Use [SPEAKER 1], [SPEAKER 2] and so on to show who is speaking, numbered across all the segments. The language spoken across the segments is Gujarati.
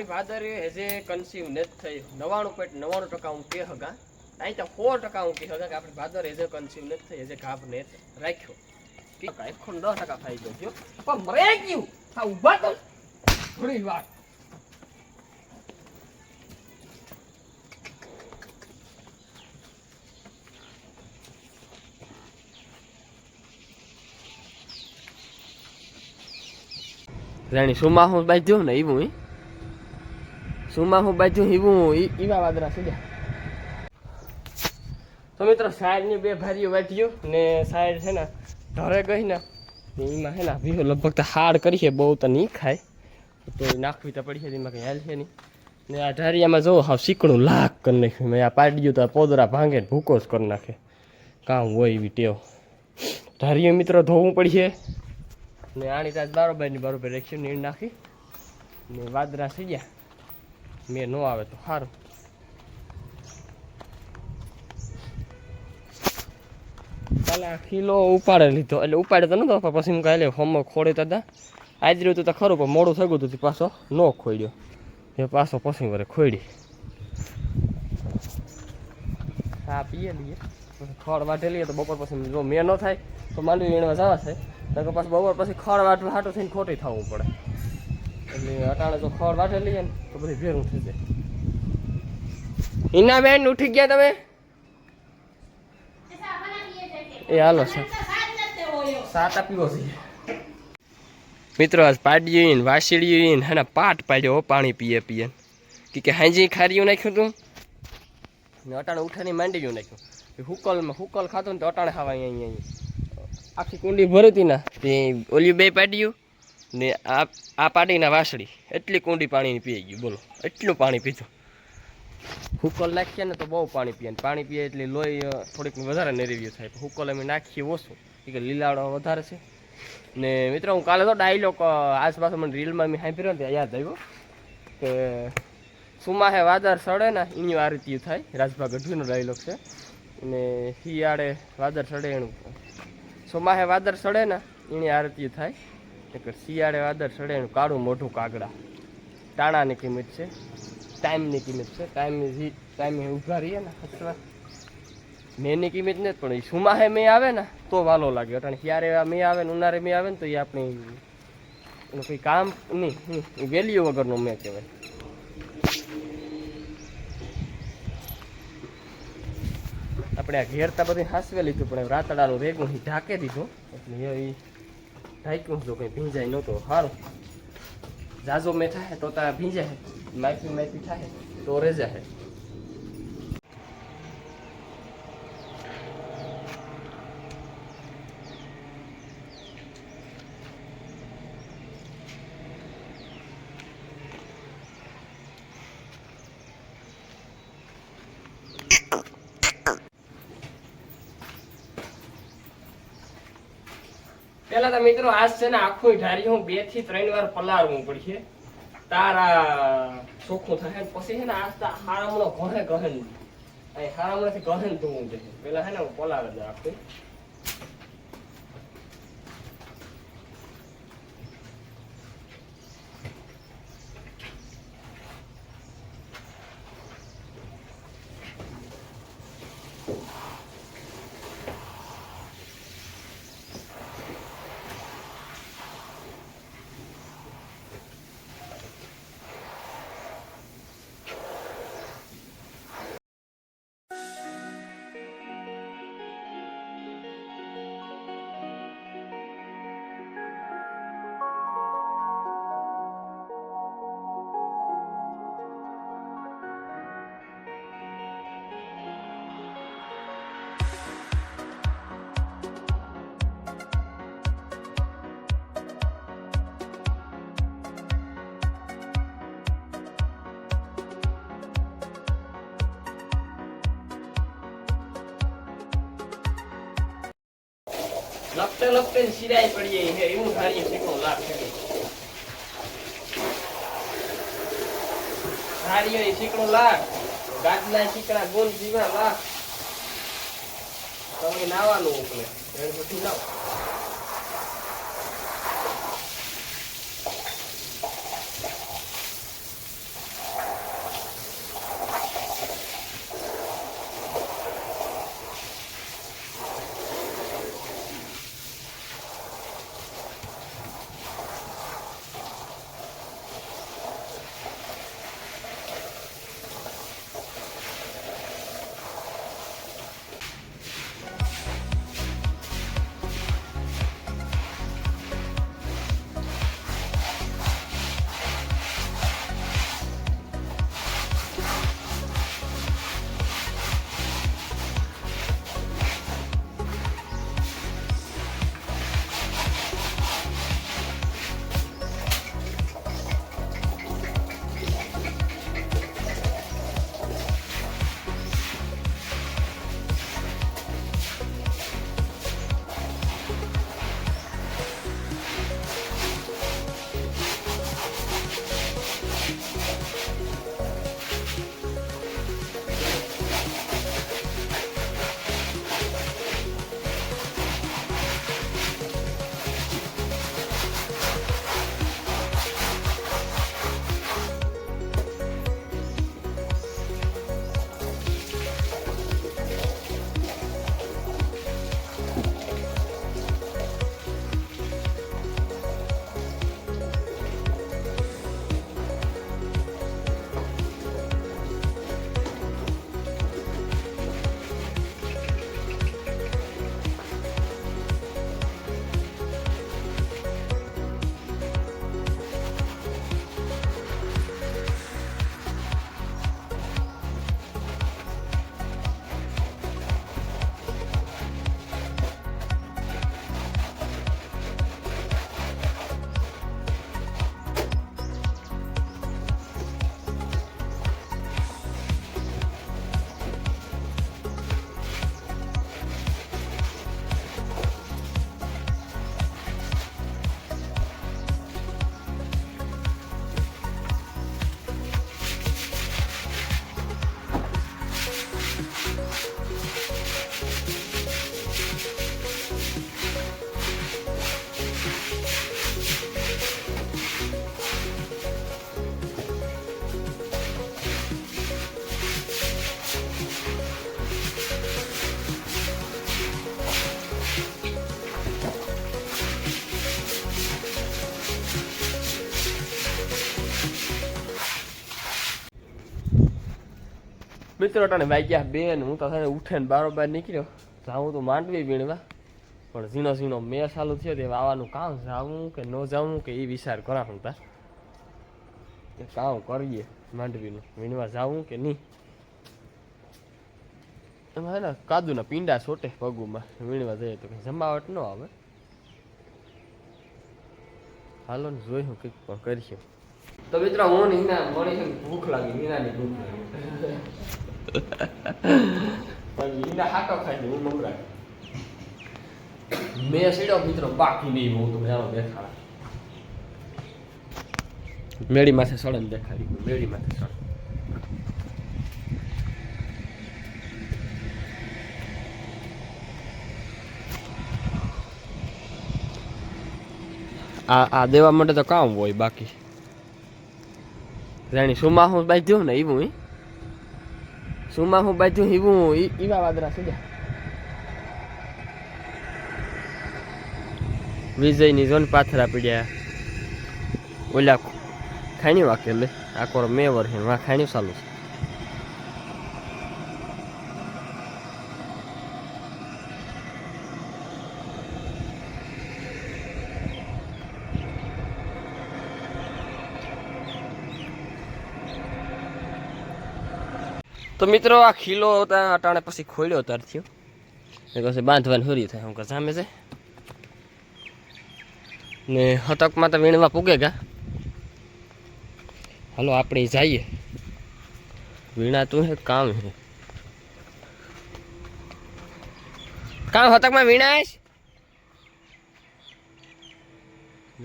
[SPEAKER 1] આપણી ભાદરે હેજે કન્સીવ નથી થઈ 99.99% હું કે હગા અહીં તો 100% હું કે હગા કે આપણી ભાદરે હેજે કન્સીવ નથી થઈ હેજે ગાભ ને રાખ્યો કે 10% થઈ ગયો પણ મરે ગયું આ ઊભા તો થોડી વાર રાણી સુમા હું બાજ્યો ને એવું સુમા હું બાજ્યું એવું ઈવા વાદરા સીધા તો મિત્રો સાઈડની બે ભારીઓ વાટ્યું ને સાઈડ છે ને ઢરે ગઈ ને એમાં છે ને ભીહો લગભગ તો હાડ કરી છે બહુ તો નહીં ખાય તો નાખવી તો પડી છે એમાં કંઈ હાલ છે નહીં ને આ ઢારિયામાં જુઓ હાવ શીકણું લાખ કરી નાખ્યું મેં આ પાડ્યું તો પોદરા ભાંગે ભૂકો જ કરી નાખે કામ હોય એવી ટેવ ઢારીઓ મિત્રો ધોવું પડશે ને આની તાજ બરોબર રેક્શન નીણ નાખી ને વાદરા થઈ ગયા મેં ન આવે તો સારું કાલે આ કિલો ઉપાડે લીધો એટલે ઉપાડે તો નતો પછી હું કાલે હોમો ખોડે હતા આજ રહ્યું તો ખરું પણ મોડું થઈ ગયું હતું પાછો ન ખોડ્યો એ પાછો પછી વરે ખોડી હા પીએ લઈએ ખડ વાટે લઈએ તો બપોર પછી જો મેં ન થાય તો માંડવી વીણવા જવા છે તો પાછું બપોર પછી ખડ વાટવા હાટું થઈને ખોટી થવું પડે એટલે અટાણે જો ખડ વાટે લઈએ ને તો બધી ભેરું થઈ જાય હિના બેન ઉઠી ગયા તમે એ હાલો સાત આપીવો છે મિત્રો આજ પાડ્યું વાસળ્યું હે પાટ પાડ્યો પાણી પીએ પીએ કે હાંજી ખારીયું નાખ્યું તું ને અટાણે ઉઠાની માંડ્યું નાખ્યું હુકલ ખાતું ને તો અટાણે ખાવા અહીંયા આખી કુંડી ભરી હતી ને તે ઓલી બે પાડ્યું ને આ પાડીને વાસળી એટલી કુંડી પાણીની પી ગયું બોલો એટલું પાણી પીધું હુકલ નાખીએ ને તો બહુ પાણી પીએ પાણી પીએ એટલે લોહી થોડીક વધારે નેરવ્યું થાય હુકલ અમે નાખીએ ઓછું કે લીલાડો વધારે છે ને મિત્રો હું કાલે તો ડાયલોગ આસપાસ મને રીલમાં મેં સાંભળ્યો ને યાદ આવ્યો કે સુમાહે વાદર સડે ને એની આ રીતે થાય રાજભા ગઢવીનો ડાયલોગ છે ને શિયાળે વાદર સડે એનું સુમાહે વાદર સડે ને એની આ રીતે થાય કે શિયાળે વાદર સડે એનું કાળું મોઢું કાગડા ટાણાની કિંમત છે ટાઈમની કિંમત છે ટાઈમે ઊભા રહીએ ને હસવા મેંની કિંમત નથી પણ એ સુમાહે મેં આવે ને તો વાલો લાગે અટાણે ક્યારે મેં આવે ને ઉનાળે મેં આવે ને તો એ આપણી એનું કંઈ કામ નહીં વેલ્યુ વગરનો મેં કહેવાય આપણે આ ઘેરતા બધી હાસવે લીધું પણ રાતડાનું રેગું ઢાંકી દીધું એટલે એ ઢાંક્યું જો કંઈ ભીંજાય નહોતો સારું જાજો મેં થાય તો ત્યાં ભીંજાય માફી થાય તો રેજા હે પેલા તો મિત્રો આજ છે ને આખું ઢારી હું 2 થી 3 વાર પલાળવું પડશે તારા ચોખ્ખું થાય ને પછી છે ને આજ તો હારામણો ગહન અહીં હારામણાથી ગહન ધોવું છે પેલા છે ને હું પલાળ દે આખું લપટે સિરાઈ પડીએ હે એવું ધારીએ શીખો લાખ છે ધારીઓ શીકણો લાખ ગાજના શીકડા ગોલ જીવા લાખ તમે નાવાનું ઉપર એન પછી નાવ મિત્રો ટાણે વાગ્યા 2 ને હું તો છે ને ઉઠે ને બારોબાર નીકળ્યો જાઉં તો માંડવી વીણવા પણ ઝીણો ઝીણો મેં ચાલુ થયો તે આવવાનું કામ જાવું કે ન જાવું કે એ વિચાર કરાવું તા કે કામ કરીએ માંડવીનું વીણવા જાવું કે નહીં એમાં હે ને કાદુના પીંડા છોટે પગુમાં વીણવા જઈએ તો કંઈ જમાવટ ન આવે હાલો ને જોઈશું કંઈક પણ કરીશું તો મિત્રો હું નીના મળી છે ભૂખ લાગી નીનાની ભૂખ લાગી નીના હાટો ખાઈ દે હું મમરા મેં સીડો મિત્રો બાકી નહીં હું તો જાણો દેખાડા મેળી માથે સળન દેખાડી મેળી માથે સળન આ દેવા માટે તો કામ હોય બાકી જાણી સુમા હું બાંધ્યું ને એવું સુમા હું બાંધ્યું એવું ઈવા વાદરા સીધા વિજયની જોન પાથરા પીડ્યા ઓલા ખાણી વાકે લે આકોર મેં વર્ષે વા ખાણી ચાલુ છે તો મિત્રો આ ખીલો અટાણે પછી ખોલ્યો તાર થયો એ કહે બાંધવાની હોરી થાય હું કે સામે છે ને હતકમાં તો વીણવા પૂગે ગા હાલો આપણે જઈએ વીણાતું હે કામ હે કામ હતકમાં વીણાશ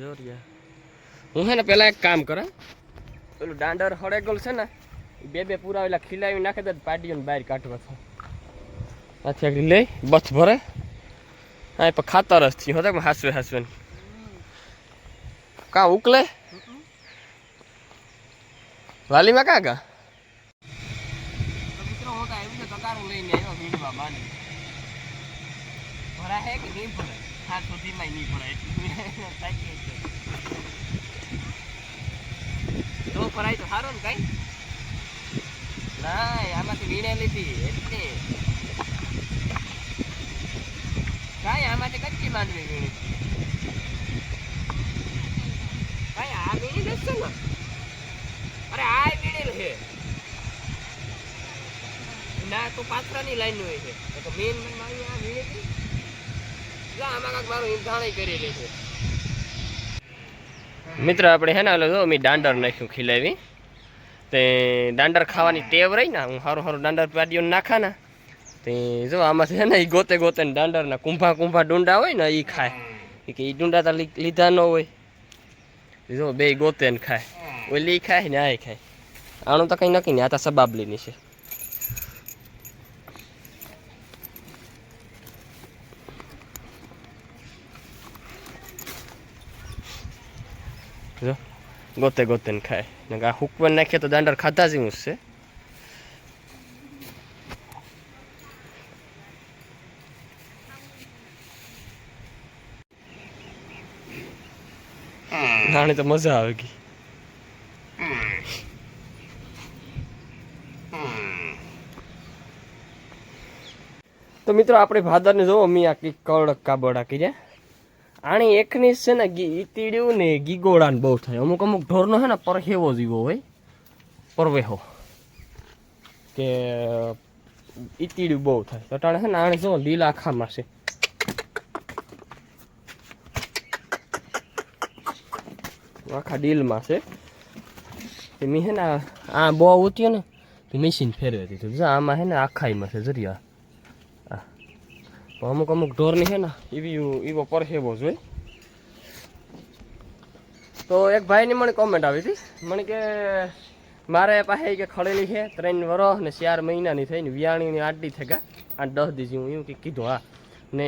[SPEAKER 1] જોરિયા હું હે ને પેલા એક કામ કરે પેલું દાંડર હળેગલ છે ને બે પૂરા ઓલા ખીલાવી નાખે તો પાડીઓને બહાર કાઢવા આથી આગળ લઈ બથ ભરે હા પણ ખાતર જ થયું હતકમાં હાસવે કા ઉકલે વાલીમાં કા કા મિત્રો હું તો આવ્યું છે તકારું લઈને આવ્યો વીણવા માંડી ભરા હે કે નહીં ભરે હાથ સુધીમાં નહીં ભરાય તો ભરાય તો સારું ને કઈ ના આમાંથી વીણે લીધી એટલે કાંઈ આમાંથી કચ્ચી માંડવી વીણી કાંઈ આ વીણી નથી ને અરે આ વીણેલ છે ના તો પાથરાની લાઈન હોય છે તો મેન મારી આ વીણી હતી આમાં કાંક મારું ઇંધાણી કરેલી છે મિત્ર આપણે હે ને જો મેં દાંડર નાખ્યું ખીલાવી તે દાંડર ખાવાની ટેવ રહી ને હું સારું દાંડર પાડીઓ નાખા ને તે જો આમાંથી છે ને એ ગોતે ને દાંડરના કુંભા ડુંડા હોય ને એ ખાય કે એ ડુંડા તો લીધા ન હોય જો બે ગોતે ને ખાય ઓલી ખાય ને આ ખાય આનું તો કંઈ નક્કી નહીં આ તો સબાબલીની છે જો ગોતે ને ખાય ને આ હુકવન નાખીએ તો દાંડર ખાધા જ એવું છે નાની તો મજા આવે ગઈ તો મિત્રો આપણે ભાદરને જોવો મી આ કડક કાબડા કર્યા આણી એકની છે ને ઈતીડ્યું ને ગીગોળાને બહુ થાય અમુક ઢોરનો છે ને પરહેવો જીવો હોય પરવેહો કે ઈતીડ્યું બહુ થાય તો ટાણે છે ને આણે જો લીલા આખામાં છે આખા ડીલમાં છે મેં છે ને આ બહુ ઉત્યો ને મશીન ફેરવી દીધું આમાં છે ને આખાઈમાં છે જરિયા અમુક ઢોરની છે ને એવો પરહેવો જોઈ તો એક ભાઈની મને કોમેન્ટ આવી હતી મને કે મારે પાસે કે ખડેલી છે 3 વર્ષ ને 4 મહિનાની થઈને વિયાણીની આટલી થઈ ગયા 8-10 દિવસ હું એવું કીધું હા ને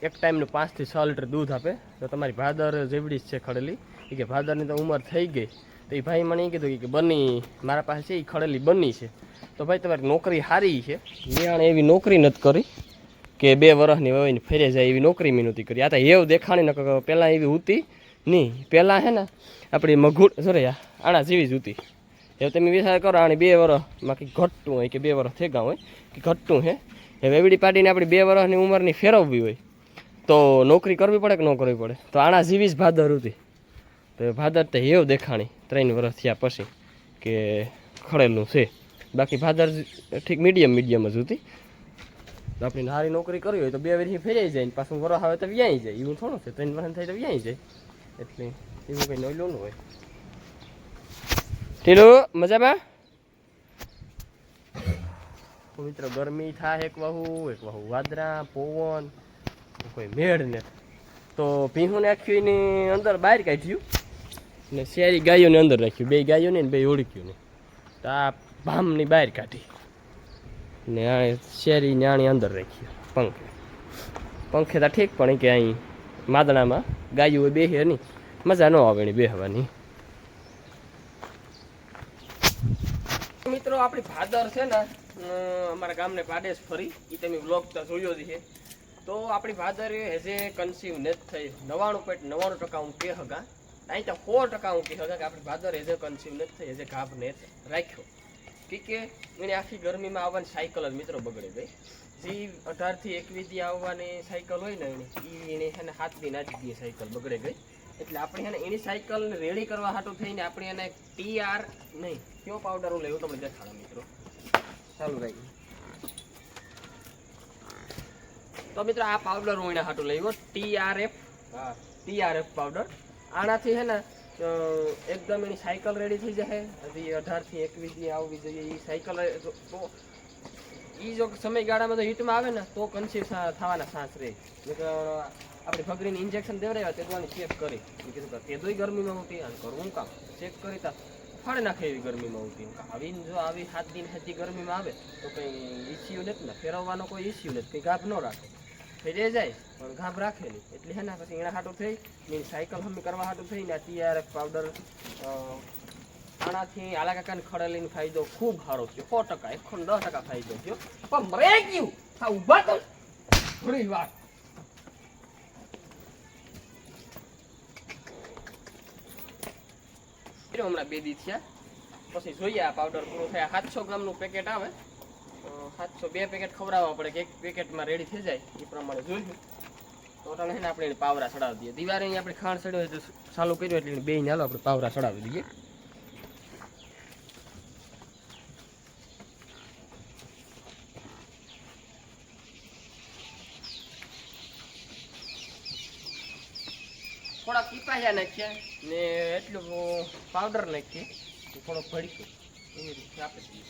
[SPEAKER 1] એક ટાઈમનું 5 થી 6 લીટર દૂધ આપે તો તમારી ભાદર જેવડી જ છે ખડેલી એ કે ભાદરની તો ઉંમર થઈ ગઈ તો એ ભાઈ મને એ કીધું કે બની મારા પાસે છે એ ખડેલી બની છે તો ભાઈ તમારી નોકરી સારી છે વિયાણે એવી નોકરી નથી કરી કે 2 વર્ષની વયને ફેરે જાય એવી નોકરી મેં નહોતી કરી આ તો એવું દેખાણી ન પહેલાં એવી હતી નહીં પહેલાં છે ને આપણી મઘુડ સોરી આણા જેવી જ હતી હવે તમે વિચાર કરો આની 2 વર્ષમાં કંઈક ઘટતું હોય કે 2 વર્ષ થઈ ગયા હોય કે ઘટતું હે. હવે એવડી પાર્ટીને આપણી 2 વર્ષની ઉંમરની ફેરવવી હોય તો નોકરી કરવી પડે કે ન કરવી પડે? તો આના જેવી જ ભાદર હતી. તો ભાદર તો એવું દેખાણી 3 વર્ષ થયા પછી કે ખડેલું છે. બાકી ભાદર ઠીક મીડિયમ જ હતી. આપણી નારી નોકરી કરવી હોય તો 2 વર્ષથી ફેરાઈ જાય ને પાછું વરસ આવે તો વ્યાઈ જાય. એવું થોડું છે, 3 વર્ષ થાય તો વ્યાઈ જાય. એટલે એવું કંઈ નોયલું ન હોય. ઢીલું મજામાં? મિત્રો ગરમી થાય એક વહુ વાદરા પવન કોઈ મેળ ને તો ભીહું નાખ્યું એની અંદર બહાર કાઢ્યું ને શેરી ગાયોને અંદર રાખ્યું. 2 ગાયોને ને 2 ઓળખ્યું ને તો આ ભામની બહાર કાઢી ને આ શેરી આની અંદર રાખ્યું પંખે તો ઠીક, પણ કે અહીં માદણામાં ગાયું બેસે નહીં, મજા ન આવે એની બેહવાની. મિત્રો આપણી ભાદર છે ને અમારા ગામને પાડેશ ફરી એ તમે બ્લોગ તો જોયો જ છે. તો આપણી ભાદર હેજે કન્સીવ નથી થઈ. 99.99% હું કે હગા અહીં તો 100% હું કે હગા કે આપણી ભાદર હેજે કન્સીવ નથી થઈ, હેજે ગાભ ને રાખ્યો. કે એને આખી ગરમીમાં આવવાની સાયકલ જ મિત્રો બગડી ગઈ. જે 18 થી 21 દી આવવાની સાયકલ હોય ને એને 7 દી નાચી ગઈ સાયકલ બગડી ગઈ. એટલે આપણે એને એની સાયકલ રેડી કરવા હાટું થઈને આપણે એને TR નહીં કયો પાવડર હું લેવું તમને દેખાડો મિત્રો. ચાલુ રાખી તો મિત્રો આ પાવડર હું એના હાટું લેવો TRF પાવડર. આનાથી હે ને એકદમ એની સાયકલ રેડી થઈ જાય. હજી 18 થી 21 દી આવવી જોઈએ એ સાયકલ. તો એ જો સમયગાળામાં તો હીટમાં આવે ને તો કન્સીવ થવાના ચાન્સ રહે. આપણે ભગરીને ઇન્જેક્શન દેવડાવ્યા તેદવાની ચેક કરી કીધું કે તેદોય ગરમીમાં ઉઠી અને કરવું કામ ચેક કરી તા ફાડી નાખે એવી ગરમીમાં ઉઠી. આવી 7 દિન હતી ગરમીમાં આવે તો કંઈ ઇસ્યુ નથી ને, ફેરવવાનો કોઈ ઇસ્યુ નથી, કંઈ ગાભ ન રાખે ફેરી જાય પણ ગાભ રાખે નહીં. એટલે હે ને પછી એના હાટું થઈ એની સાયકલ હમી કરવા હાટું થઈને આ TRF પાવડર. આનાથી આલા કાકાને ખડેલીનો ફાયદો ખૂબ સારો થયો. 100% 110% ફાયદો થયો. પણ મરે ગયું આ ઊભા તો થોડી વાર. હમણાં 2 દી થયા પછી જોઈએ આ પાવડર પૂરો થાય. 700 ગ્રામનું પેકેટ આવે, 702 પેકેટ ખવડાવવા પડે કે એક પેકેટમાં રેડી થઈ જાય એ પ્રમાણે જોઈશું. ટોટલ છે ને આપણે પાવરા ચડાવી દઈએ. દિવાળી આપણે ખાંડ ચડ્યો હોય તો ચાલુ કર્યું એટલે 2 ને હાલો આપણે પાવરા ચડાવી દઈએ. થોડા પીપાયા નાખ્યા ને એટલું પાવડર નાખીએ થોડોક ભડક્યું એવી રીતે આપી દઈએ.